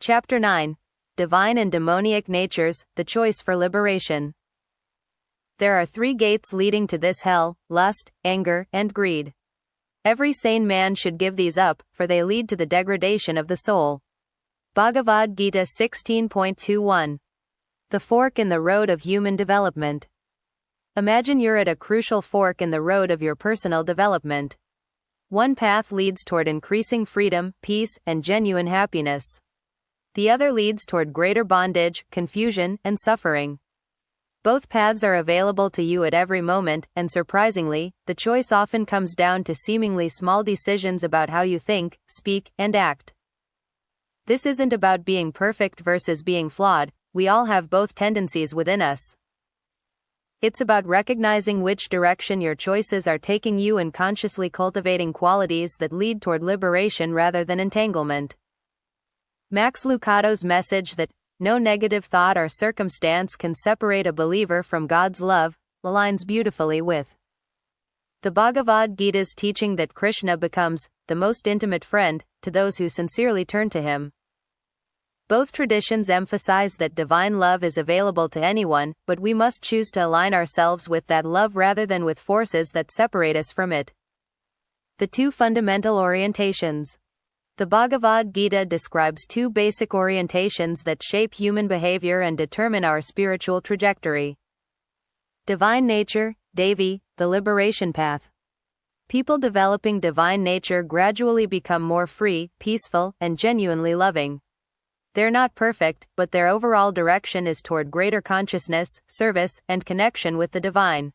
Chapter 9. Divine and Demoniac Natures, the Choice for Liberation. There are 3 gates leading to this hell: lust, anger, and greed. Every sane man should give these up, for they lead to the degradation of the soul. Bhagavad Gita 16.21. The fork in the road of human development. Imagine you're at a crucial fork in the road of your personal development. One path leads toward increasing freedom, peace, and genuine happiness. The other leads toward greater bondage, confusion, and suffering. Both paths are available to you at every moment, and surprisingly, the choice often comes down to seemingly small decisions about how you think, speak, and act. This isn't about being perfect versus being flawed. We all have both tendencies within us. It's about recognizing which direction your choices are taking you and consciously cultivating qualities that lead toward liberation rather than entanglement. Max Lucado's message that no negative thought or circumstance can separate a believer from God's love aligns beautifully with the Bhagavad Gita's teaching that Krishna becomes the most intimate friend to those who sincerely turn to him. Both traditions emphasize that divine love is available to anyone, but we must choose to align ourselves with that love rather than with forces that separate us from it. The 2 fundamental orientations. The Bhagavad Gita describes 2 basic orientations that shape human behavior and determine our spiritual trajectory. Divine nature, Devi, the liberation path. People developing divine nature gradually become more free, peaceful, and genuinely loving. They're not perfect, but their overall direction is toward greater consciousness, service, and connection with the divine.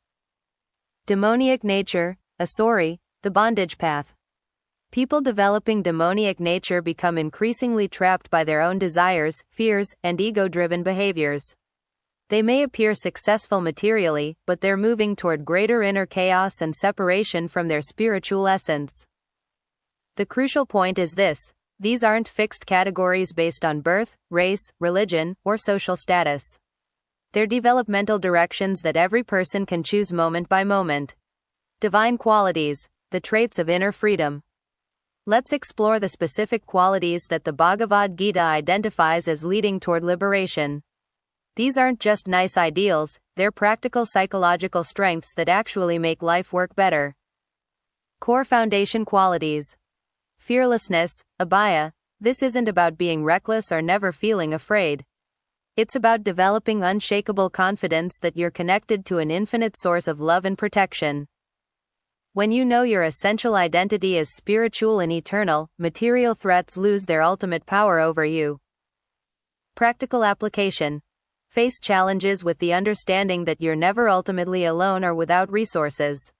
Demoniac nature, Asuri, the bondage path. People developing demoniac nature become increasingly trapped by their own desires, fears, and ego-driven behaviors. They may appear successful materially, but they're moving toward greater inner chaos and separation from their spiritual essence. The crucial point is this: these aren't fixed categories based on birth, race, religion, or social status. They're developmental directions that every person can choose moment by moment. Divine qualities, the traits of inner freedom. Let's explore the specific qualities that the Bhagavad Gita identifies as leading toward liberation. These aren't just nice ideals, they're practical psychological strengths that actually make life work better. Core foundation qualities. Fearlessness, Abhaya. This isn't about being reckless or never feeling afraid. It's about developing unshakable confidence that you're connected to an infinite source of love and protection. When you know your essential identity is spiritual and eternal, material threats lose their ultimate power over you. Practical application. Face challenges with the understanding that you're never ultimately alone or without resources.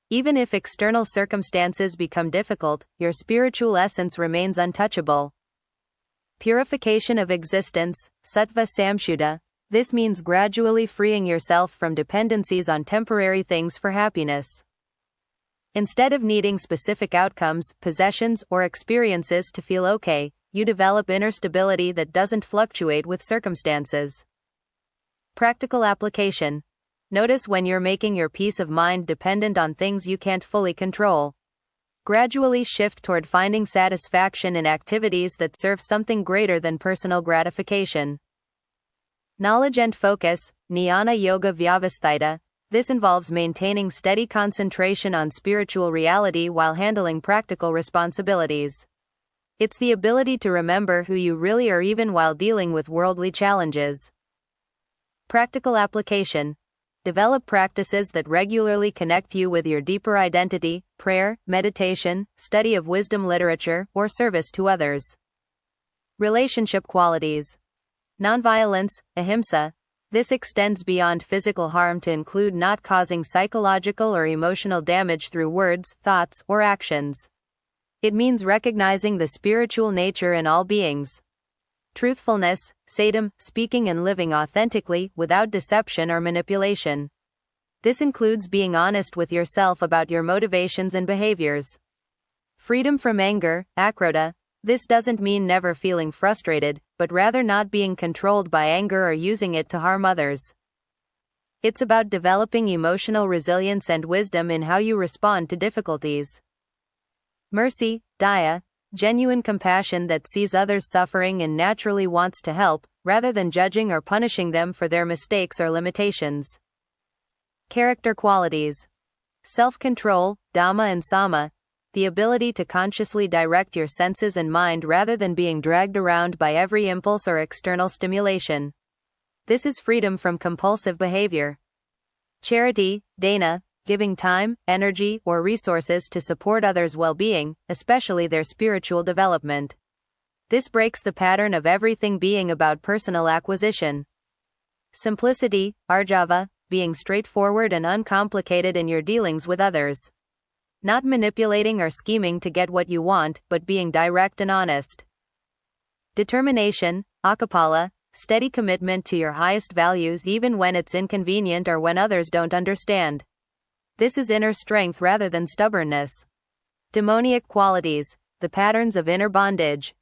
Even if external circumstances become difficult, your spiritual essence remains untouchable. Purification of existence, Sattva Samshuddha. This means gradually freeing yourself from dependencies on temporary things for happiness. Instead of needing specific outcomes, possessions, or experiences to feel okay, you develop inner stability that doesn't fluctuate with circumstances. Practical application. Notice when you're making your peace of mind dependent on things you can't fully control. Gradually shift toward finding satisfaction in activities that serve something greater than personal gratification. Knowledge and focus, Jnana Yoga Vyavasthita. This involves maintaining steady concentration on spiritual reality while handling practical responsibilities. It's the ability to remember who you really are even while dealing with worldly challenges. Practical application. Develop practices that regularly connect you with your deeper identity: prayer, meditation, study of wisdom literature, or service to others. Relationship qualities. Nonviolence, Ahimsa. This extends beyond physical harm to include not causing psychological or emotional damage through words, thoughts, or actions. It means recognizing the spiritual nature in all beings. Truthfulness, Satyam, speaking and living authentically, without deception or manipulation. This includes being honest with yourself about your motivations and behaviors. Freedom from anger, Akrodha. This doesn't mean never feeling frustrated, but rather not being controlled by anger or using it to harm others. It's about developing emotional resilience and wisdom in how you respond to difficulties. Mercy, Daya. genuine compassion that sees others suffering and naturally wants to help, rather than judging or punishing them for their mistakes or limitations. Character qualities. Self-control, Dhamma and Sama, the ability to consciously direct your senses and mind rather than being dragged around by every impulse or external stimulation. This is freedom from compulsive behavior. Charity, Dana, giving time, energy, or resources to support others' well-being, especially their spiritual development. This breaks the pattern of everything being about personal acquisition. Simplicity, Arjava, being straightforward and uncomplicated in your dealings with others. Not manipulating or scheming to get what you want, but being direct and honest. Determination, Akapala, steady commitment to your highest values even when it's inconvenient or when others don't understand. This is inner strength rather than stubbornness. Demoniac qualities, the patterns of inner bondage.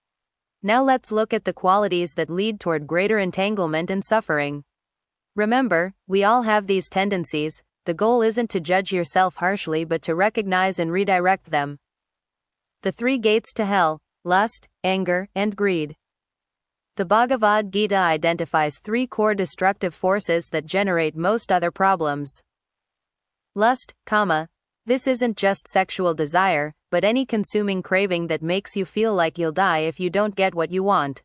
Now let's look at the qualities that lead toward greater entanglement and suffering. Remember, we all have these tendencies. The goal isn't to judge yourself harshly but to recognize and redirect them. The 3 gates to hell: lust, anger, and greed. The Bhagavad Gita identifies 3 core destructive forces that generate most other problems. Lust, kama. This isn't just sexual desire, but any consuming craving that makes you feel like you'll die if you don't get what you want.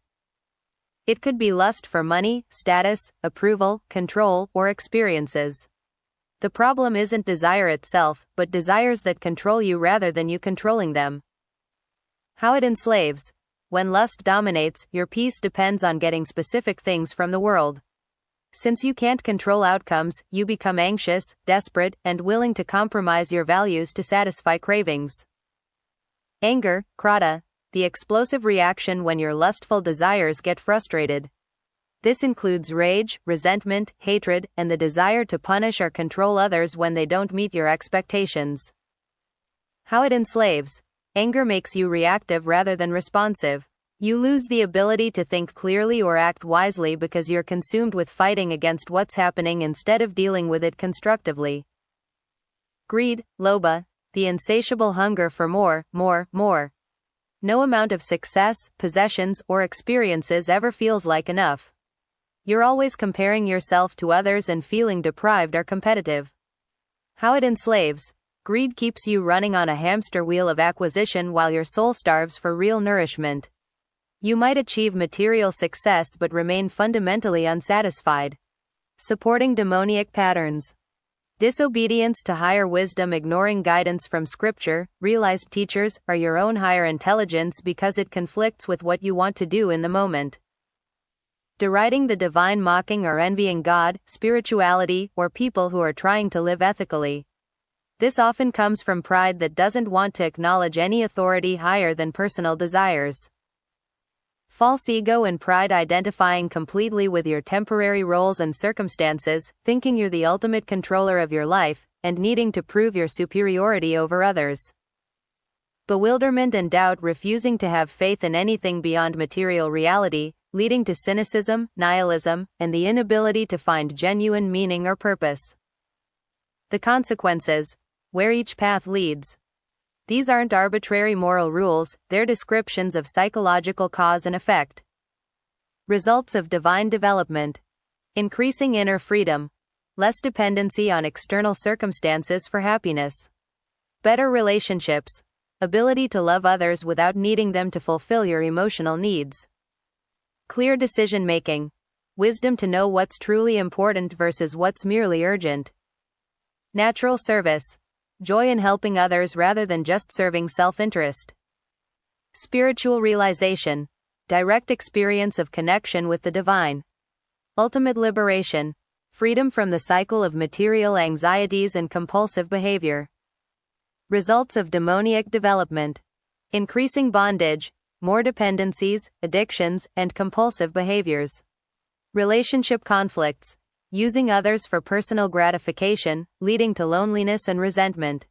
It could be lust for money, status, approval, control, or experiences. The problem isn't desire itself, but desires that control you rather than you controlling them. How it enslaves. When lust dominates, your peace depends on getting specific things from the world. Since you can't control outcomes, you become anxious, desperate, and willing to compromise your values to satisfy cravings. Anger, krodha, the explosive reaction when your lustful desires get frustrated. This includes rage, resentment, hatred, and the desire to punish or control others when they don't meet your expectations. How it enslaves. Anger makes you reactive rather than responsive. You lose the ability to think clearly or act wisely because you're consumed with fighting against what's happening instead of dealing with it constructively. Greed, lobha, the insatiable hunger for more, more, more. No amount of success, possessions, or experiences ever feels like enough. You're always comparing yourself to others and feeling deprived or competitive. How it enslaves. Greed keeps you running on a hamster wheel of acquisition while your soul starves for real nourishment. You might achieve material success but remain fundamentally unsatisfied. Supporting demoniac patterns. Disobedience to higher wisdom, ignoring guidance from scripture, realized teachers, or your own higher intelligence because it conflicts with what you want to do in the moment. Deriding the divine, mocking or envying God, spirituality, or people who are trying to live ethically. This often comes from pride that doesn't want to acknowledge any authority higher than personal desires. False ego and pride, identifying completely with your temporary roles and circumstances, thinking you're the ultimate controller of your life, and needing to prove your superiority over others. Bewilderment and doubt, refusing to have faith in anything beyond material reality, leading to cynicism, nihilism, and the inability to find genuine meaning or purpose. The consequences. Where each path leads. These aren't arbitrary moral rules, they're descriptions of psychological cause and effect. Results of divine development. Increasing inner freedom. Less dependency on external circumstances for happiness. Better relationships. Ability to love others without needing them to fulfill your emotional needs. Clear decision making. Wisdom to know what's truly important versus what's merely urgent. Natural service. Joy in helping others rather than just serving self-interest. Spiritual realization. Direct experience of connection with the divine. Ultimate liberation. Freedom from the cycle of material anxieties and compulsive behavior. Results of demoniac development. Increasing bondage, more dependencies, addictions, and compulsive behaviors. Relationship conflicts. Using others for personal gratification, leading to loneliness and resentment.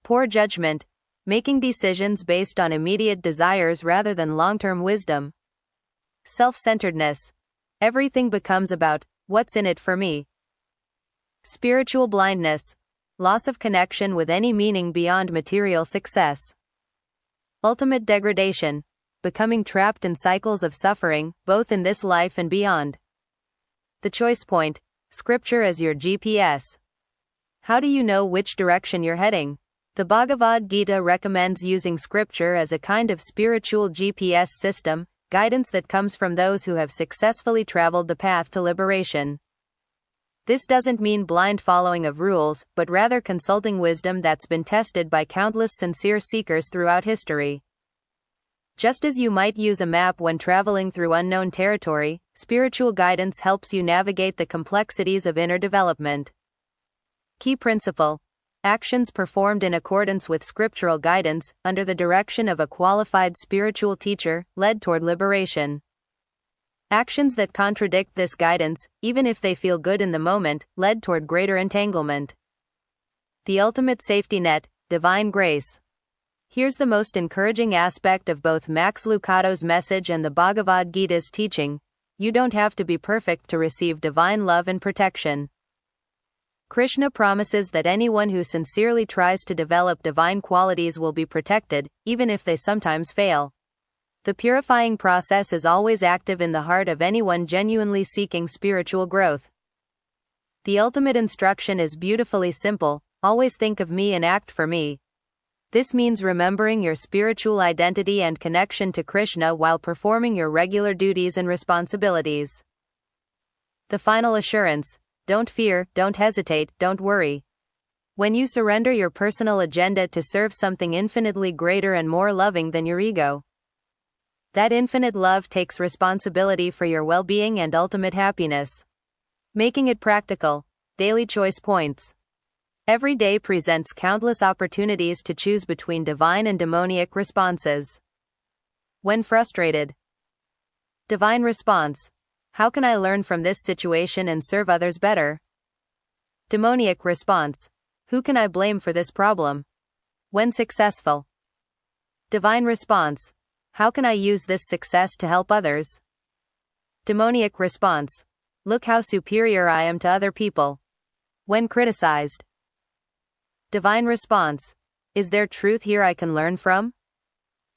Poor judgment. Making decisions based on immediate desires rather than long-term wisdom. Self-centeredness. Everything becomes about, what's in it for me? Spiritual blindness. Loss of connection with any meaning beyond material success. Ultimate degradation. Becoming trapped in cycles of suffering, both in this life and beyond. The choice point. Scripture as your GPS. How do you know which direction you're heading? The Bhagavad Gita recommends using scripture as a kind of spiritual GPS system, guidance that comes from those who have successfully traveled the path to liberation. This doesn't mean blind following of rules, but rather consulting wisdom that's been tested by countless sincere seekers throughout history. Just as you might use a map when traveling through unknown territory, spiritual guidance helps you navigate the complexities of inner development. Key principle. Actions performed in accordance with scriptural guidance, under the direction of a qualified spiritual teacher, led toward liberation. Actions that contradict this guidance, even if they feel good in the moment, led toward greater entanglement. The ultimate safety net, divine grace. Here's the most encouraging aspect of both Max Lucado's message and the Bhagavad Gita's teaching: you don't have to be perfect to receive divine love and protection. Krishna promises that anyone who sincerely tries to develop divine qualities will be protected, even if they sometimes fail. The purifying process is always active in the heart of anyone genuinely seeking spiritual growth. The ultimate instruction is beautifully simple: always think of me and act for me. This means remembering your spiritual identity and connection to Krishna while performing your regular duties and responsibilities. The final assurance. Don't fear, don't hesitate, don't worry. When you surrender your personal agenda to serve something infinitely greater and more loving than your ego, that infinite love takes responsibility for your well-being and ultimate happiness. Making it practical. Daily choice points. Every day presents countless opportunities to choose between divine and demoniac responses. When frustrated. Divine response. How can I learn from this situation and serve others better? Demoniac response. Who can I blame for this problem? When successful. Divine response. How can I use this success to help others? Demoniac response. Look how superior I am to other people. When criticized. Divine response. Is there truth here I can learn from?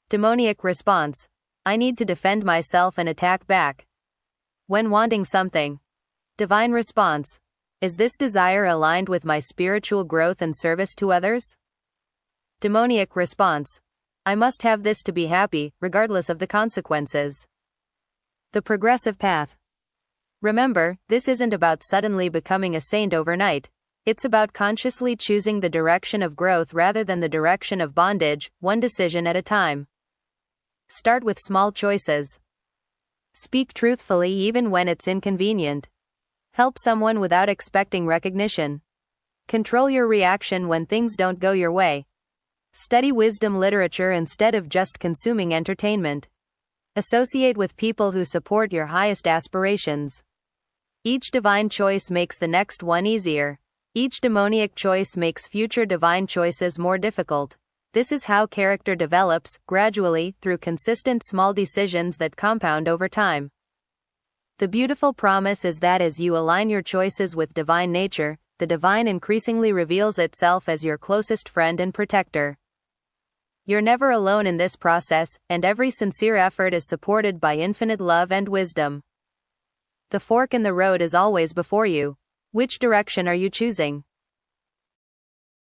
Demoniac response. I need to defend myself and attack back. When wanting something. Divine response. Is this desire aligned with my spiritual growth and service to others? Demoniac response. I must have this to be happy, regardless of the consequences. The progressive path. Remember, this isn't about suddenly becoming a saint overnight. It's about consciously choosing the direction of growth rather than the direction of bondage, one decision at a time. Start with small choices. Speak truthfully even when it's inconvenient. Help someone without expecting recognition. Control your reaction when things don't go your way. Study wisdom literature instead of just consuming entertainment. Associate with people who support your highest aspirations. Each divine choice makes the next one easier. Each demoniac choice makes future divine choices more difficult. This is how character develops, gradually, through consistent small decisions that compound over time. The beautiful promise is that as you align your choices with divine nature, the divine increasingly reveals itself as your closest friend and protector. You're never alone in this process, and every sincere effort is supported by infinite love and wisdom. The fork in the road is always before you. Which direction are you choosing?